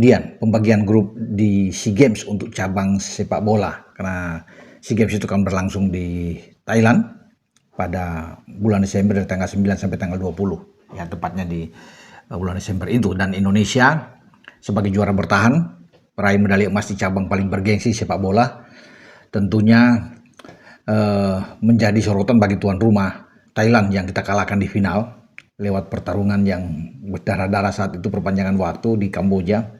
undian pembagian grup di SEA Games untuk cabang sepak bola, karena SEA Games itu akan berlangsung di Thailand pada bulan Desember dari tanggal 9 sampai tanggal 20, ya tepatnya di bulan Desember itu. Dan Indonesia sebagai juara bertahan peraih medali emas di cabang paling bergengsi sepak bola tentunya menjadi sorotan bagi tuan rumah Thailand yang kita kalahkan di final lewat pertarungan yang berdarah-darah saat itu perpanjangan waktu di Kamboja,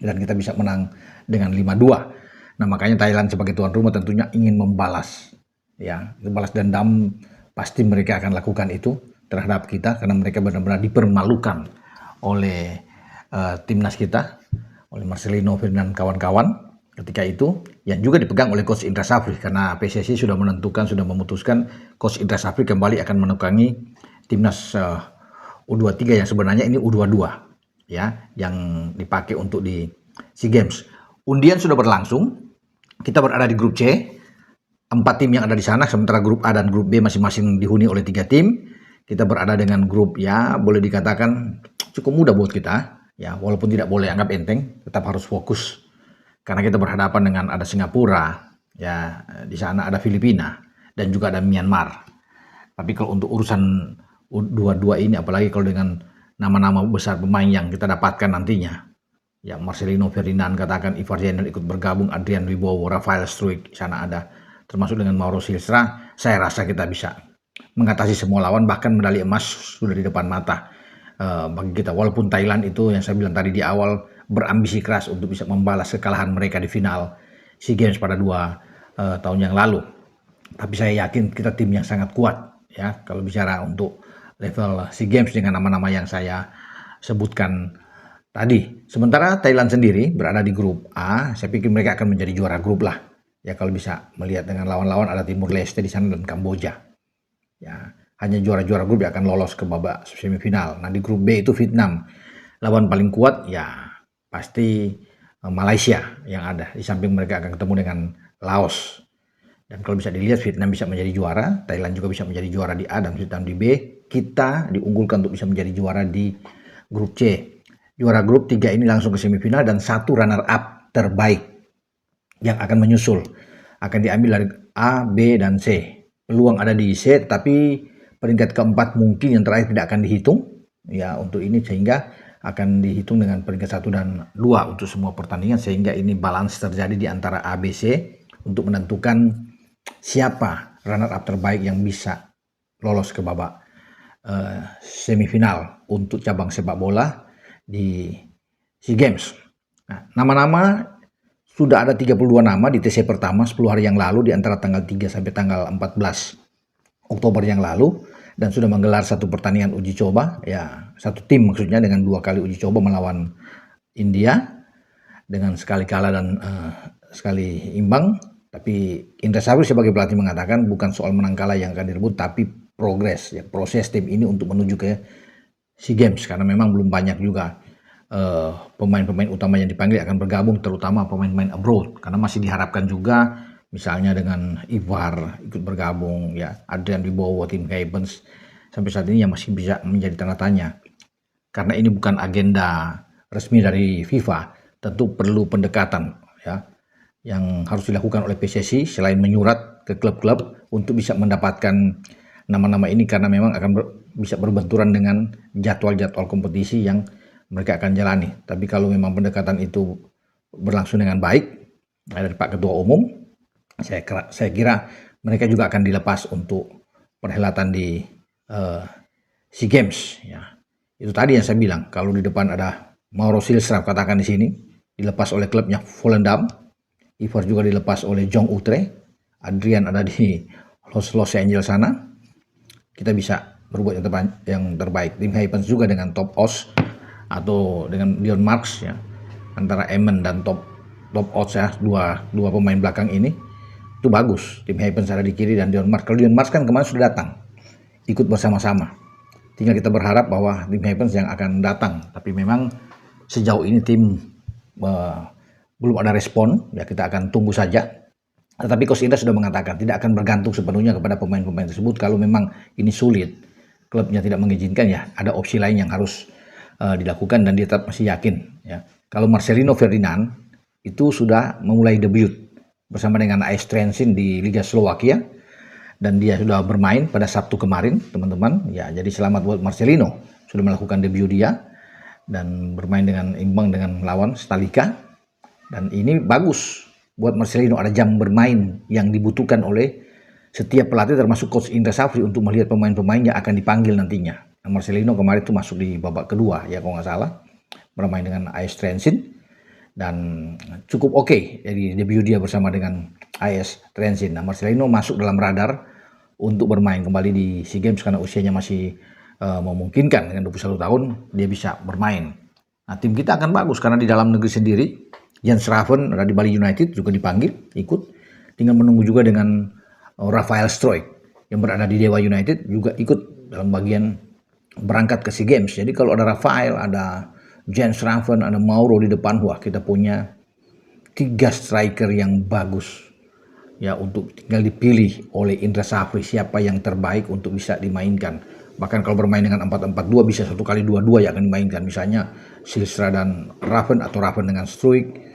dan kita bisa menang dengan 5-2. Nah, makanya Thailand sebagai tuan rumah tentunya ingin membalas, ya, membalas dendam. Pasti mereka akan lakukan itu terhadap kita karena mereka benar-benar dipermalukan oleh timnas kita, oleh Marcelino Ferdinand kawan-kawan ketika itu, yang juga dipegang oleh Coach Indra Safri, karena PSSI sudah memutuskan Coach Indra Safri kembali akan menukangi timnas U23 yang sebenarnya ini U22, ya, yang dipakai untuk di SEA Games. Undian sudah berlangsung, kita berada di grup C, 4 tim yang ada di sana, sementara grup A dan grup B masing-masing dihuni oleh 3 tim. Kita berada dengan grup, ya boleh dikatakan cukup mudah buat kita, ya, walaupun tidak boleh anggap enteng, tetap harus fokus karena kita berhadapan dengan ada Singapura, ya, di sana ada Filipina dan juga ada Myanmar. Tapi kalau untuk urusan U22 ini, apalagi kalau dengan nama-nama besar pemain yang kita dapatkan nantinya, ya Marcelino Ferdinand, katakan Ivar Jenner ikut bergabung, Adrian Wibowo, Rafael Struijk sana ada, termasuk dengan Mauro Silstra, saya rasa kita bisa mengatasi semua lawan, bahkan medali emas sudah di depan mata bagi kita. Walaupun Thailand itu yang saya bilang tadi di awal berambisi keras untuk bisa membalas kekalahan mereka di final SEA Games pada 2 tahun yang lalu. Tapi saya yakin kita tim yang sangat kuat, ya, kalau bicara untuk level SEA Games dengan nama-nama yang saya sebutkan tadi. Sementara Thailand sendiri berada di grup A, saya pikir mereka akan menjadi juara grup lah. Ya, kalau bisa melihat dengan lawan-lawan ada Timur Leste di sana dan Kamboja. Ya, hanya juara-juara grup yang akan lolos ke babak semifinal. Nah, di grup B itu Vietnam. Lawan paling kuat ya pasti Malaysia yang ada. Di samping mereka akan ketemu dengan Laos. Dan kalau bisa dilihat, Vietnam bisa menjadi juara, Thailand juga bisa menjadi juara di A dan Vietnam di B. Kita diunggulkan untuk bisa menjadi juara di grup C. Juara grup 3 ini langsung ke semifinal dan 1 runner up terbaik yang akan menyusul. Akan diambil dari A, B, dan C. Peluang ada di C, tapi peringkat keempat mungkin yang terakhir tidak akan dihitung. Ya, untuk ini sehingga akan dihitung dengan peringkat 1 dan 2 untuk semua pertandingan, sehingga ini balance terjadi di antara A, B, C untuk menentukan siapa runner up terbaik yang bisa lolos ke babak semifinal untuk cabang sepak bola di SEA Games. Nah, nama-nama sudah ada 32 nama di TC pertama 10 hari yang lalu, di antara tanggal 3 sampai tanggal 14 Oktober yang lalu, dan sudah menggelar 1 pertandingan uji coba, ya 1 tim maksudnya, dengan 2 kali uji coba melawan India dengan sekali kalah dan sekali imbang. Tapi Indra Safri sebagai pelatih mengatakan bukan soal menang kalah yang akan direbut, tapi progres, ya, proses tim ini untuk menuju ke SEA Games, karena memang belum banyak juga pemain-pemain utama yang dipanggil akan bergabung, terutama pemain-pemain abroad, karena masih diharapkan juga misalnya dengan Ivar ikut bergabung, ya, Adrian Wibowo, Tim Havens, sampai saat ini yang masih bisa menjadi tanda tanya. Karena ini bukan agenda resmi dari FIFA, tentu perlu pendekatan, ya, yang harus dilakukan oleh PSSI selain menyurat ke klub-klub untuk bisa mendapatkan nama-nama ini, karena memang akan bisa berbenturan dengan jadwal-jadwal kompetisi yang mereka akan jalani. Tapi kalau memang pendekatan itu berlangsung dengan baik dari Pak Ketua Umum, saya kira mereka juga akan dilepas untuk perhelatan di SEA Games, ya. Itu tadi yang saya bilang, kalau di depan ada Mauro Silstra, katakan di sini dilepas oleh klubnya Volendam, Ivar juga dilepas oleh Jong Utre, Adrian ada di Los Angeles sana, kita bisa berbuat yang terbaik. Tim Havens juga dengan Top Os atau dengan Dion Marks, ya, antara Emen dan Top Os, ya, dua pemain belakang ini itu bagus. Tim Havens ada di kiri dan Dion Marks. Kalau Dion Marks kan kemarin sudah datang ikut bersama-sama, tinggal kita berharap bahwa Tim Havens yang akan datang. Tapi memang sejauh ini tim belum ada respon, ya, kita akan tunggu saja. Tetapi Coach Indra sudah mengatakan tidak akan bergantung sepenuhnya kepada pemain-pemain tersebut. Kalau memang ini sulit, klubnya tidak mengizinkan, ya ada opsi lain yang harus dilakukan, dan dia tetap masih yakin, ya, Kalau Marcelino Ferdinand itu sudah memulai debut bersama dengan AS Trenčín di Liga Slovakia, dan dia sudah bermain pada Sabtu kemarin, teman-teman. Ya, jadi selamat buat Marcelino, sudah melakukan debut dia dan bermain dengan imbang dengan lawan Stalika. Dan ini bagus buat Marcelino, ada jam bermain yang dibutuhkan oleh setiap pelatih termasuk coach Indra Safri untuk melihat pemain-pemain yang akan dipanggil nantinya. Nah, Marcelino kemarin itu masuk di babak kedua ya kalau nggak salah, bermain dengan AS Trenčín dan cukup oke. Jadi debut dia bersama dengan AS Trenčín. Nah, Marcelino masuk dalam radar untuk bermain kembali di SEA Games karena usianya masih memungkinkan, dengan 21 tahun dia bisa bermain. Nah, tim kita akan bagus karena di dalam negeri sendiri Jens Raven dari Bali United juga dipanggil ikut, tinggal menunggu juga dengan Rafael Struijk yang berada di Dewa United juga ikut dalam bagian berangkat ke SEA Games. Jadi kalau ada Rafael, ada Jens Raven, ada Mauro di depan, wah kita punya 3 striker yang bagus ya, untuk tinggal dipilih oleh Indra Safri siapa yang terbaik untuk bisa dimainkan. Bahkan kalau bermain dengan 4-4-2 bisa 1x2-2 yang akan dimainkan, misalnya Silstra dan Raven atau Raven dengan Struijk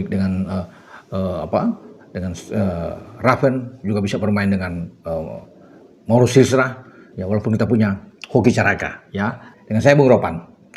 dengan Raven, juga bisa bermain dengan Mauro Silstra ya, walaupun kita punya Hoki Caraka ya. Dengan saya Bung Ropan.